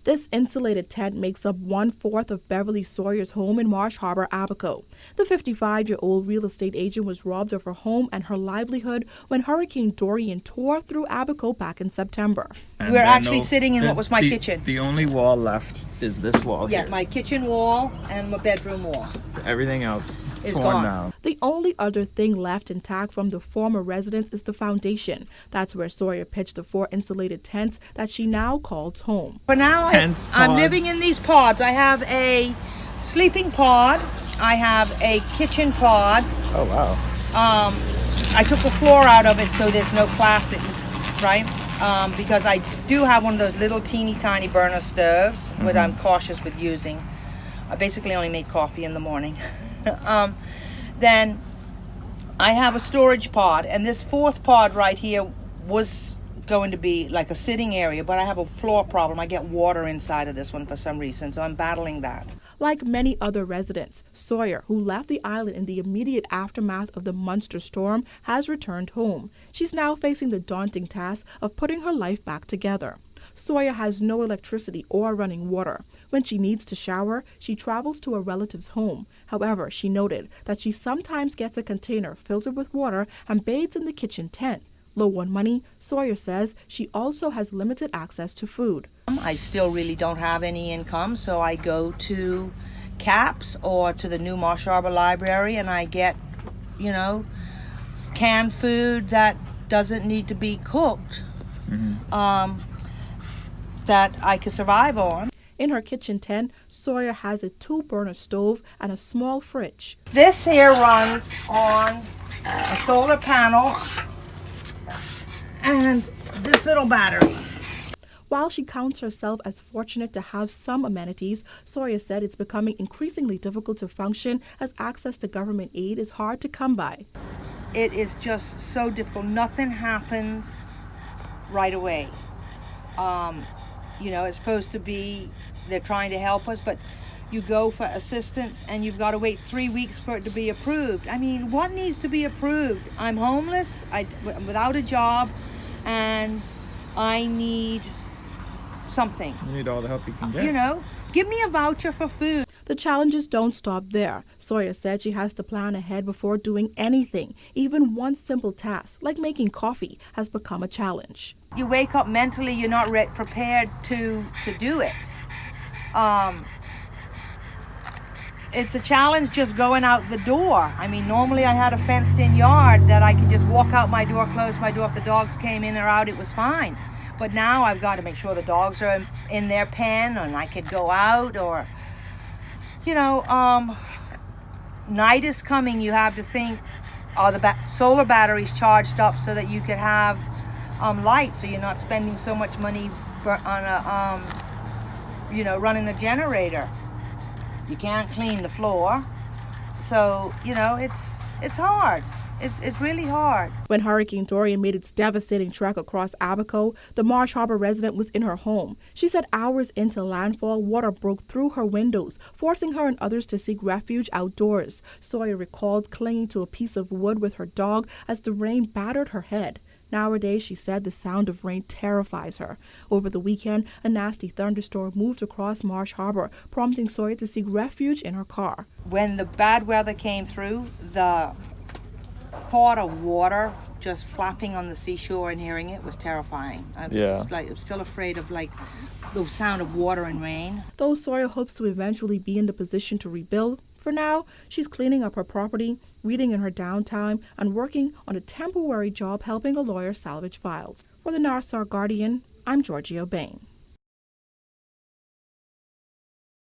This insulated tent makes up 1/4 of Beverley Sawyer's home in Marsh Harbor, Abaco. The 55-year-old real estate agent was robbed of her home and her livelihood when Hurricane Dorian tore through Abaco back in September. We're actually sitting in what was my kitchen. The only wall left is this wall here. Yeah, my kitchen wall and my bedroom wall. Everything else is torn gone. down. The only other thing left intact from the former residence is the foundation. That's where Sawyer pitched the 4 insulated tents that she now calls home. For now, I'm living in these pods. I have a sleeping pod. I have a kitchen pod. Oh, wow. I took the floor out of it so there's no plastic, right? Because I do have one of those little teeny tiny burner stoves, which I'm cautious with using. I basically only make coffee in the morning. Then I have a storage pod, and this 4th pod right here was going to be like a sitting area, but I have a floor problem. I get water inside of this one for some reason, so I'm battling that. Like many other residents, Sawyer, who left the island in the immediate aftermath of the monster storm, has returned home. She's now facing the daunting task of putting her life back together. Sawyer has no electricity or running water. When she needs to shower, she travels to a relative's home. However, she noted that she sometimes gets a container filled with water and bathes in the kitchen tent. Low on money, Sawyer says she also has limited access to food. I still really don't have any income, so I go to CAPS or to the new Marsh Harbor Library and I get, canned food that doesn't need to be cooked, that I could survive on. In her kitchen tent, Sawyer has a 2-burner stove and a small fridge. This here runs on a solar panel and this little battery. While she counts herself as fortunate to have some amenities, Sawyer said it's becoming increasingly difficult to function as access to government aid is hard to come by. It is just so difficult. Nothing happens right away. It's supposed to be, they're trying to help us, but you go for assistance and you've got to wait 3 weeks for it to be approved. I mean, what needs to be approved? I'm homeless, I'm without a job, and I need something. You need all the help you can get. Give me a voucher for food. The challenges don't stop there. Sawyer said she has to plan ahead before doing anything. Even one simple task, like making coffee, has become a challenge. You wake up mentally, you're not prepared to do it. It's a challenge just going out the door. I mean, normally I had a fenced-in yard that I could just walk out my door, close my door. If the dogs came in or out, it was fine. But now I've got to make sure the dogs are in their pen and I could go out or, night is coming. You have to think, are the solar batteries charged up so that you could have light so you're not spending so much money on running a generator. You can't clean the floor. So, it's hard. It's really hard. When Hurricane Dorian made its devastating trek across Abaco, the Marsh Harbor resident was in her home. She said hours into landfall, water broke through her windows, forcing her and others to seek refuge outdoors. Sawyer recalled clinging to a piece of wood with her dog as the rain battered her head. Nowadays, she said the sound of rain terrifies her. Over the weekend, a nasty thunderstorm moved across Marsh Harbor, prompting Sawyer to seek refuge in her car. When the bad weather came through, the thought of water just flapping on the seashore and hearing it was terrifying. I'm still afraid of the sound of water and rain. Though Sawyer hopes to eventually be in the position to rebuild, for now, she's cleaning up her property, reading in her downtime, and working on a temporary job helping a lawyer salvage files. For the Nassau Guardian, I'm Georgia Bain.